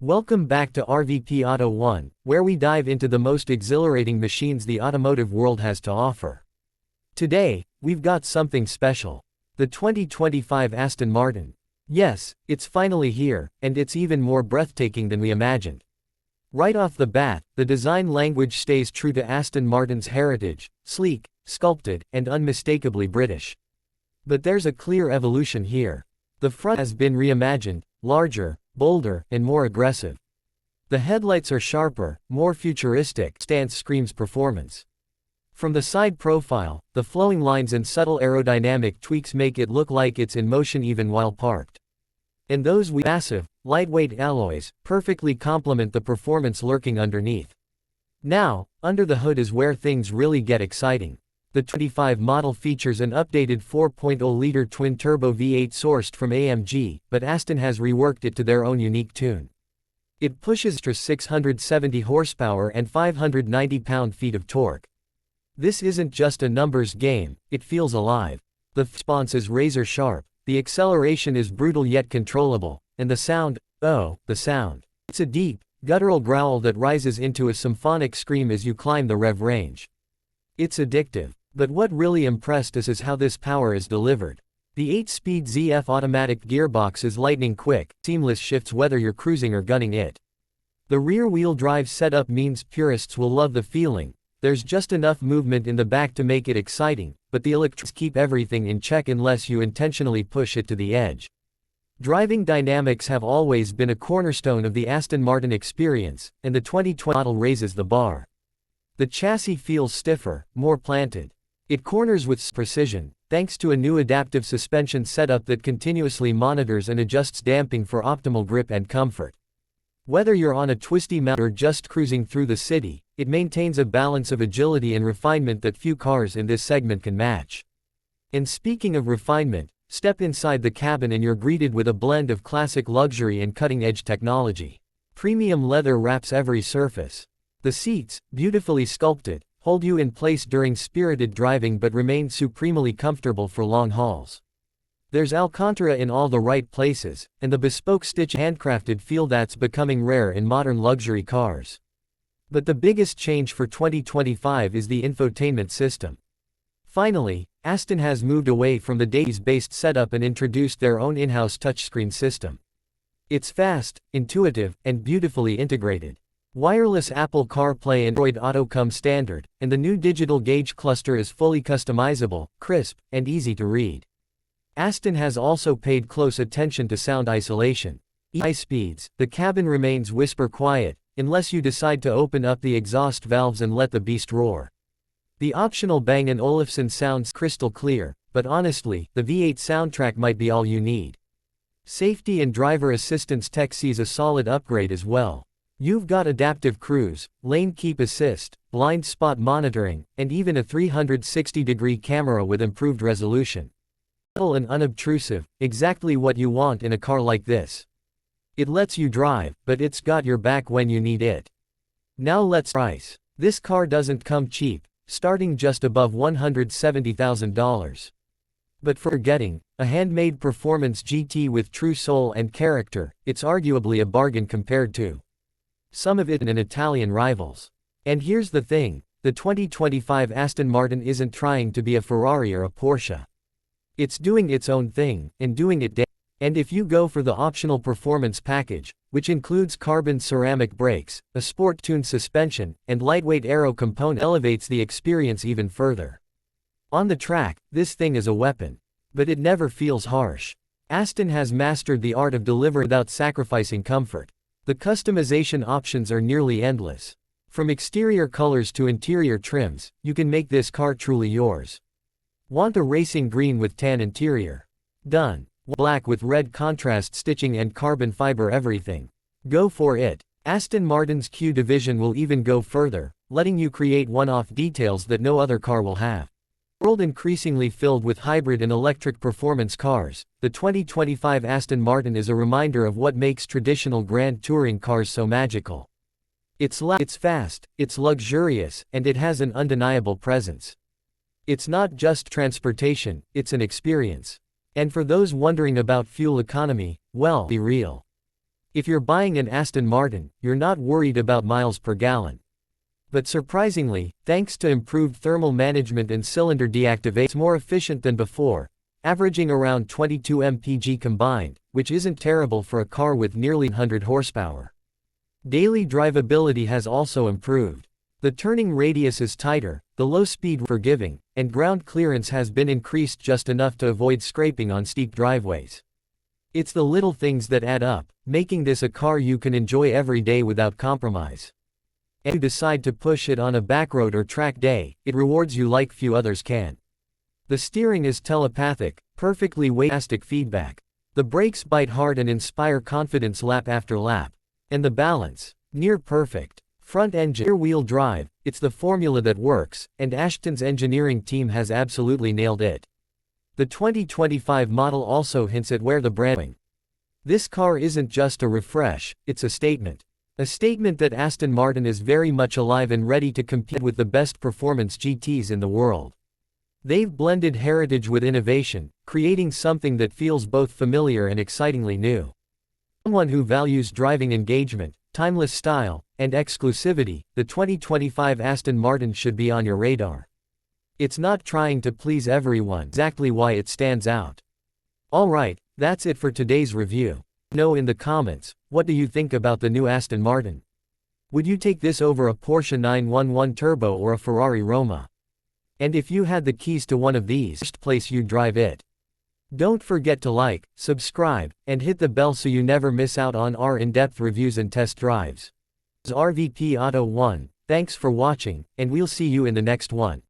Welcome back to RVP Auto1, where we dive into the most exhilarating machines the automotive world has to offer. Today, we've got something special. The 2025 Aston Martin. Yes, it's finally here, and it's even more breathtaking than we imagined. Right off the bat, the design language stays true to Aston Martin's heritage: sleek, sculpted, and unmistakably British. But there's a clear evolution here. The front has been reimagined, larger, bolder, and more aggressive. The headlights are sharper, more futuristic. Stance screams performance. From the side profile, the flowing lines and subtle aerodynamic tweaks make it look like it's in motion even while parked. And those massive, lightweight alloys perfectly complement the performance lurking underneath. Now, under the hood is where things really get exciting. The 25 model features an updated 4.0-liter twin-turbo V8 sourced from AMG, but Aston has reworked it to their own unique tune. It pushes 670 horsepower and 590 pound-feet of torque. This isn't just a numbers game, it feels alive. The response is razor-sharp, the acceleration is brutal yet controllable, and the sound, oh, the sound. It's a deep, guttural growl that rises into a symphonic scream as you climb the rev range. It's addictive. But what really impressed us is how this power is delivered. The 8-speed ZF automatic gearbox is lightning quick, seamless shifts whether you're cruising or gunning it. The rear-wheel drive setup means purists will love the feeling. There's just enough movement in the back to make it exciting, but the electrics keep everything in check unless you intentionally push it to the edge. Driving dynamics have always been a cornerstone of the Aston Martin experience, and the 2020 model raises the bar. The chassis feels stiffer, more planted. It corners with precision, thanks to a new adaptive suspension setup that continuously monitors and adjusts damping for optimal grip and comfort. Whether you're on a twisty mountain or just cruising through the city, it maintains a balance of agility and refinement that few cars in this segment can match. And speaking of refinement, step inside the cabin and you're greeted with a blend of classic luxury and cutting-edge technology. Premium leather wraps every surface. The seats, beautifully sculpted, hold you in place during spirited driving but remain supremely comfortable for long hauls. There's Alcantara in all the right places, and the bespoke stitch handcrafted feel that's becoming rare in modern luxury cars. But the biggest change for 2025 is the infotainment system. Finally, Aston has moved away from the daisy-based setup and introduced their own in-house touchscreen system. It's fast, intuitive, and beautifully integrated. Wireless Apple CarPlay and Android Auto come standard, and the new digital gauge cluster is fully customizable, crisp, and easy to read. Aston has also paid close attention to sound isolation. High speeds, the cabin remains whisper quiet, unless you decide to open up the exhaust valves and let the beast roar. The optional Bang & Olufsen sounds crystal clear, but honestly, the V8 soundtrack might be all you need. Safety and driver assistance tech sees a solid upgrade as well. You've got adaptive cruise, lane keep assist, blind spot monitoring, and even a 360-degree camera with improved resolution. Subtle and unobtrusive, exactly what you want in a car like this. It lets you drive, but it's got your back when you need it. Now let's price. This car doesn't come cheap, starting just above $170,000. But for getting a handmade performance GT with true soul and character, it's arguably a bargain compared to some of it and Italian rivals. And here's the thing, the 2025 Aston Martin isn't trying to be a Ferrari or a Porsche. It's doing its own thing, and doing it And if you go for the optional performance package, which includes carbon ceramic brakes, a sport-tuned suspension, and lightweight aero component, elevates the experience even further. On the track, this thing is a weapon. But it never feels harsh. Aston has mastered the art of delivering without sacrificing comfort. The customization options are nearly endless. From exterior colors to interior trims, you can make this car truly yours. Want a racing green with tan interior? Done. Black with red contrast stitching and carbon fiber everything? Go for it. Aston Martin's Q division will even go further, letting you create one-off details that no other car will have. World increasingly filled with hybrid and electric performance cars, the 2025 Aston Martin is a reminder of what makes traditional grand touring cars so magical. It's fast, it's luxurious, and it has an undeniable presence. It's not just transportation, it's an experience. And for those wondering about fuel economy, well, be real. If you're buying an Aston Martin, you're not worried about miles per gallon. But surprisingly, thanks to improved thermal management and cylinder deactivation, it's more efficient than before, averaging around 22 mpg combined, which isn't terrible for a car with nearly 100 horsepower. Daily drivability has also improved. The turning radius is tighter, the low speed forgiving, and ground clearance has been increased just enough to avoid scraping on steep driveways. It's the little things that add up, making this a car you can enjoy every day without compromise. And if you decide to push it on a backroad or track day, it rewards you like few others can. The steering is telepathic, perfectly weightastic feedback. The brakes bite hard and inspire confidence lap after lap. And the balance, near perfect. Front engine, rear-wheel drive, it's the formula that works, and Aston's engineering team has absolutely nailed it. The 2025 model also hints at where the brand is going. This car isn't just a refresh, it's a statement. A statement that Aston Martin is very much alive and ready to compete with the best performance GTs in the world. They've blended heritage with innovation, creating something that feels both familiar and excitingly new. Someone who values driving engagement, timeless style, and exclusivity, the 2025 Aston Martin should be on your radar. It's not trying to please everyone, exactly why it stands out. Alright, that's it for today's review. Know in the comments, what do you think about the new Aston Martin? Would you take this over a Porsche 911 Turbo or a Ferrari Roma? And if you had the keys to one of these, which place you'd drive it? Don't forget to like, subscribe, and hit the bell so you never miss out on our in-depth reviews and test drives. This is RVP Auto1, thanks for watching, and we'll see you in the next one.